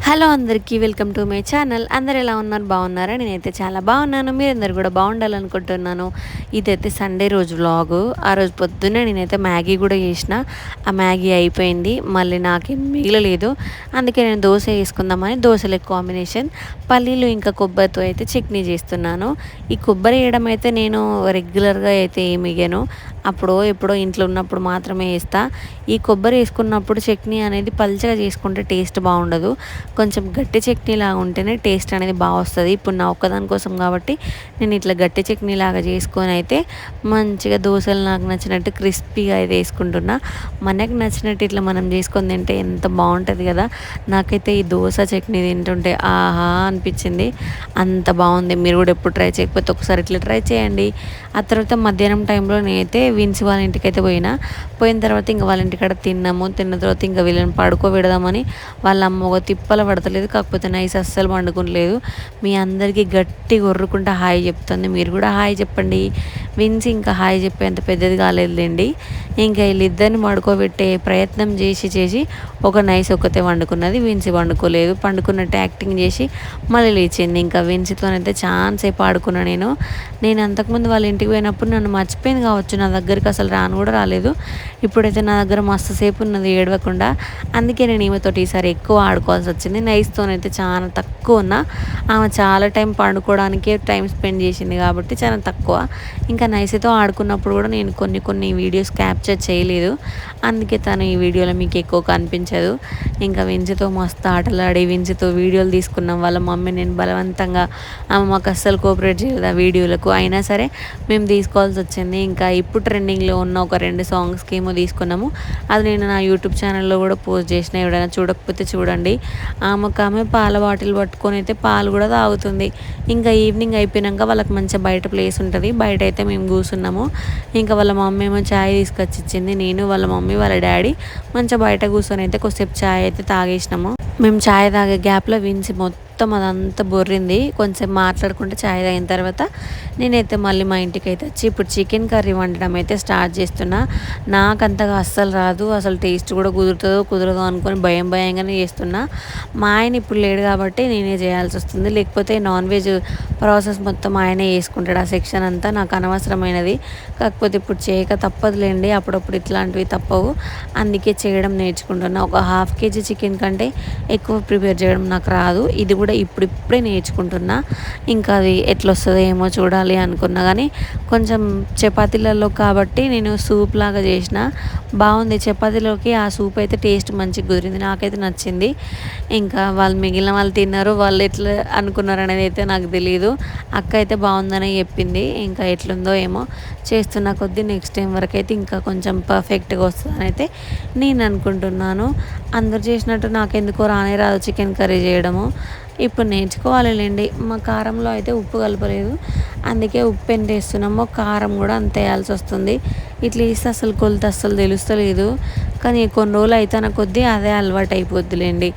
Hello అందరికీ welcome to my channel. అందరు ఎలా ఉన్నారు? బాగున్నారా? నేనైతే చాలా బాగున్నాను. మీరందరూ కూడా బాగుండాలనుకుంటున్నాను. ఇదైతే సండే రోజు వ్లాగు. ఆ రోజు పొద్దున్నే నేనైతే మ్యాగీ కూడా చేసిన. ఆ మ్యాగీ అయిపోయింది, మళ్ళీ నాకేం మిగలలేదు. అందుకే నేను దోశ వేసుకుందామని దోశలకు కాంబినేషన్ పల్లీలు ఇంకా కొబ్బరితో అయితే చట్నీ చేస్తున్నాను. ఈ కొబ్బరి వేయడం అయితే నేను రెగ్యులర్గా అయితే ఏమి వేయను, ఎప్పుడో ఇంట్లో ఉన్నప్పుడు మాత్రమే వేస్తా. ఈ కొబ్బరి వేసుకున్నప్పుడు చట్నీ అనేది పల్చగా చేసుకుంటే టేస్ట్ బాగుండదు, కొంచెం గట్టి చట్నీ లాగా ఉంటేనే టేస్ట్ అనేది బాగా వస్తుంది. ఇప్పుడు నా ఒక్కదాని కోసం కాబట్టి నేను ఇట్లా గట్టి చట్నీ లాగా చేసుకొని అయితే మంచిగా దోశలు నాకు నచ్చినట్టు క్రిస్పీగా అయితే వేసుకుంటున్నా. మనకు నచ్చినట్టు ఇట్లా మనం చేసుకొని తింటే ఎంత బాగుంటుంది కదా. నాకైతే ఈ దోశ చట్నీ తింటుంటే ఆహా అనిపించింది, అంత బాగుంది. మీరు కూడా ఎప్పుడు ట్రై చేయకపోతే ఒకసారి ఇట్లా ట్రై చేయండి. ఆ తర్వాత మధ్యాహ్నం టైంలో నేనైతే విన్స్ వాళ్ళ ఇంటికైతే పోయిన తర్వాత ఇంకా వాళ్ళ ఇంటికాడ తిన్న తర్వాత ఇంకా వీళ్ళని పడుకోబెడదామని వాళ్ళ అమ్మ ఒక తిప్పల పడతలేదు, కాకపోతే నైస్ అస్సలు పండుకోలేదు. మీ అందరికీ గట్టి కొర్రుకుంటా హాయ్ చెప్తుంది, మీరు కూడా హాయ్ చెప్పండి. విన్స్ ఇంకా హాయ్ చెప్పేంత పెద్దది కాలేదులేండి. ఇంకా వీళ్ళిద్దరిని పడుకోబెట్టే ప్రయత్నం చేసి ఒక నైస్ ఒకతే వండుకున్నది, విన్సి వండుకోలేదు. పండుకున్నట్టు యాక్టింగ్ చేసి మళ్ళీ లేచింది. ఇంకా విన్సితోనైతే చాలాసేపు ఆడుకున్నా. నేను అంతకుముందు వాళ్ళ ఇంటికి పోయినప్పుడు నన్ను మర్చిపోయింది కావచ్చు, నా దగ్గరికి అసలు కూడా రాలేదు. ఇప్పుడైతే నా దగ్గర మస్తు సేపు ఉన్నది ఏడవకుండా, అందుకే నేను ఈమెతోటి ఈసారి ఎక్కువ ఆడుకోవాల్సి వచ్చింది. నైస్తోనైతే చాలా తక్కువ ఉన్నా, ఆమె చాలా టైం పండుకోవడానికే టైం స్పెండ్ చేసింది కాబట్టి చాలా తక్కువ. ఇంకా నైస్తో ఆడుకున్నప్పుడు కూడా నేను కొన్ని వీడియోస్ క్యాప్చర్ చేయలేదు, అందుకే తను ఈ వీడియోలో మీకు ఎక్కువ కనిపించదు. ఇంకా విన్సితో మస్తు ఆటలాడి విన్సితో వీడియోలు తీసుకున్నాం. వాళ్ళ మమ్మీ నేను బలవంతంగా, ఆమె మాకు అస్సలు కోఆపరేట్ చేయలేదు ఆ వీడియోలకు, అయినా సరే మేము తీసుకోవాల్సి వచ్చింది. ఇంకా ఇప్పుడు ట్రెండింగ్లో ఉన్న ఒక 2 సాంగ్స్కి ఏమో తీసుకున్నాము. అది నేను నా యూట్యూబ్ ఛానల్లో కూడా పోస్ట్ చేసిన, ఎవరైనా చూడకపోతే చూడండి. ఆమె పాల బాటిల్ పట్టుకొని అయితే పాలు కూడా తాగుతుంది. ఇంకా ఈవినింగ్ అయిపోయాక వాళ్ళకి మంచిగా బయట ప్లేస్ ఉంటుంది, బయట అయితే మేము కూర్చున్నాము. ఇంకా వాళ్ళ మమ్మీ ఏమో ఛాయ్ తీసుకొచ్చి ఇచ్చింది. నేను వాళ్ళ మమ్మీ వాళ్ళ డాడీ మంచిగా బయట కూర్చొని అయితే కొద్దిసేపు ఛాయ్ అయితే తాగేసినాము. మేము ఛాయ్ తాగే గ్యాప్లో విన్సి మొత్తం అదంతా బొర్రింది. కొంచెం మాట్లాడుకుంటే ఛాయ్ తాగిన తర్వాత నేనైతే మళ్ళీ మా ఇంటికి అయితే వచ్చి ఇప్పుడు చికెన్ కర్రీ వండడం అయితే స్టార్ట్ చేస్తున్నా. నాకంతగా అస్సలు రాదు, అసలు టేస్ట్ కూడా కుదరదో అనుకొని భయంగానే చేస్తున్నా. మా ఆయన ఇప్పుడు లేడు కాబట్టి నేనే చేయాల్సి వస్తుంది, లేకపోతే నాన్ వెజ్ ప్రాసెస్ మొత్తం ఆయనే చేసుకుంటాడు. ఆ సెక్షన్ అంతా నాకు అనవసరమైనది, కాకపోతే ఇప్పుడు చేయక తప్పదులేండి, అప్పుడప్పుడు ఇట్లాంటివి తప్పవు, అందుకే చేయడం నేర్చుకుంటున్నా. ఒక ½ kg చికెన్ కంటే ఎక్కువ ప్రిపేర్ చేయడం నాకు రాదు, ఇది కూడా ఇప్పుడిప్పుడే నేర్చుకుంటున్నా. ఇంకా అది ఎట్లా వస్తుందో ఏమో చూడాలి అనుకున్నా, కానీ కొంచెం చపాతీలలో కాబట్టి నేను సూప్ లాగా చేసిన, బాగుంది. చపాతీలోకి ఆ సూప్ అయితే టేస్ట్ మంచిగా కుదిరింది, నాకైతే నచ్చింది. ఇంకా మిగిలిన వాళ్ళు తిన్నారు, వాళ్ళు ఎట్లా అనుకున్నారు అనేది అయితే నాకు తెలియదు. అక్క అయితే బాగుందని చెప్పింది, ఇంకా ఎట్లుందో ఏమో చేస్తున్న కొద్దీ నెక్స్ట్ టైం వరకు అయితే ఇంకా కొంచెం పర్ఫెక్ట్గా వస్తుందని అయితే నేను అనుకుంటున్నాను. అందరు చేసినట్టు నాకెందుకో రాదు చికెన్ కర్రీ చేయడము, ఇప్పుడు నేర్చుకోవాలిలేండి. మా కారంలో అయితే ఉప్పు కలపలేదు, అందుకే ఉప్పు ఎంత వేస్తున్నామో కారం కూడా అంత వేయాల్సి వస్తుంది. ఇట్లా వేస్తే అసలు కొలత అస్సలు తెలుస్తలేదు, కానీ కొన్ని రోజులు అయితే నా కొద్దీ అదే అలవాటు అయిపోద్దిలేండి.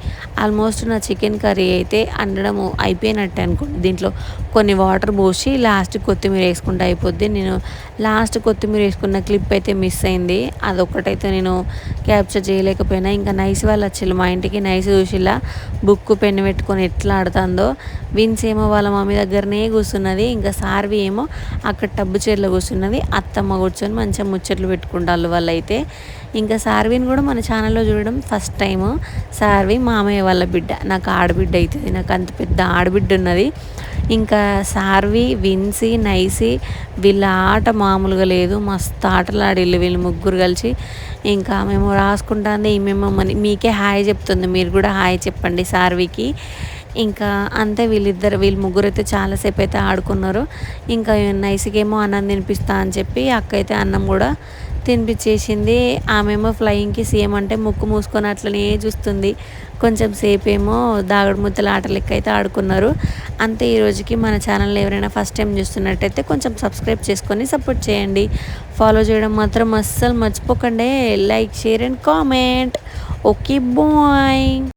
ఆల్మోస్ట్ నా చికెన్ కర్రీ అయితే వండడము అయిపోయినట్టే అనుకోండి. దీంట్లో కొన్ని వాటర్ పోసి లాస్ట్ కొత్తిమీర వేసుకుంటే అయిపోద్ది. నేను లాస్ట్ కొత్తిమీర వేసుకున్న క్లిప్ అయితే మిస్ అయింది, అదొక్కటైతే నేను క్యాప్చర్ చేయలేకపోయినా. ఇంకా నైస్ వాళ్ళు వచ్చిళ్ళు మా ఇంటికి, నైస్ చూసిలా బుక్ పెన్ను పెట్టుకొని ఎట్లా ఆడుతుందో. విన్స్ ఏమో వాళ్ళ మమ్మీ దగ్గరనే కూర్చున్నది, ఇంకా సార్వి ఏమో అక్కడ టబ్బు చైర్లో కూర్చున్నది. అత్తమ్మ కూర్చొని మంచిగా ముచ్చట్లు పెట్టుకుంటారు వాళ్ళైతే. ఇంకా సార్విని కూడా మన ఛానల్లో చూడడం ఫస్ట్ టైము. సార్వి మామయ్య వాళ్ళ బిడ్డ, నాకు ఆడబిడ్డ అవుతుంది, నాకు అంత పెద్ద ఆడబిడ్డ ఉన్నది. ఇంకా సార్వి, విన్సి, నైసి వీళ్ళ ఆట మామూలుగా లేదు, మస్తు ఆటలు ఆడిళ్ళు వీళ్ళు ముగ్గురు కలిసి. ఇంకా మేము రాసుకుంటుంది, ఈమెమో మీకే హాయ్ చెప్తుంది, మీరు కూడా హాయ్ చెప్పండి సార్వికి. ఇంకా అంతే, వీళ్ళు ముగ్గురు అయితే చాలాసేపు అయితే ఆడుకున్నారు. ఇంకా నైస్కేమో అన్నం తినిపిస్తా అని చెప్పి అక్క అయితే అన్నం కూడా తినిపించేసింది. ఆమెమో ఫ్లయింగ్కి సేమ్ అంటే ముక్కు మూసుకొని అట్లనే చూస్తుంది. కొంచెం సేపు ఏమో దాగుడు ముద్దల ఆట లెక్క అయితే ఆడుకున్నారు. అంతే, ఈరోజుకి మన ఛానల్ ఎవరైనా ఫస్ట్ టైం చూస్తున్నట్టయితే కొంచెం సబ్స్క్రైబ్ చేసుకొని సపోర్ట్ చేయండి. ఫాలో చేయడం మాత్రం అస్సలు మర్చిపోకండి. Like, share and comment. Okay bye.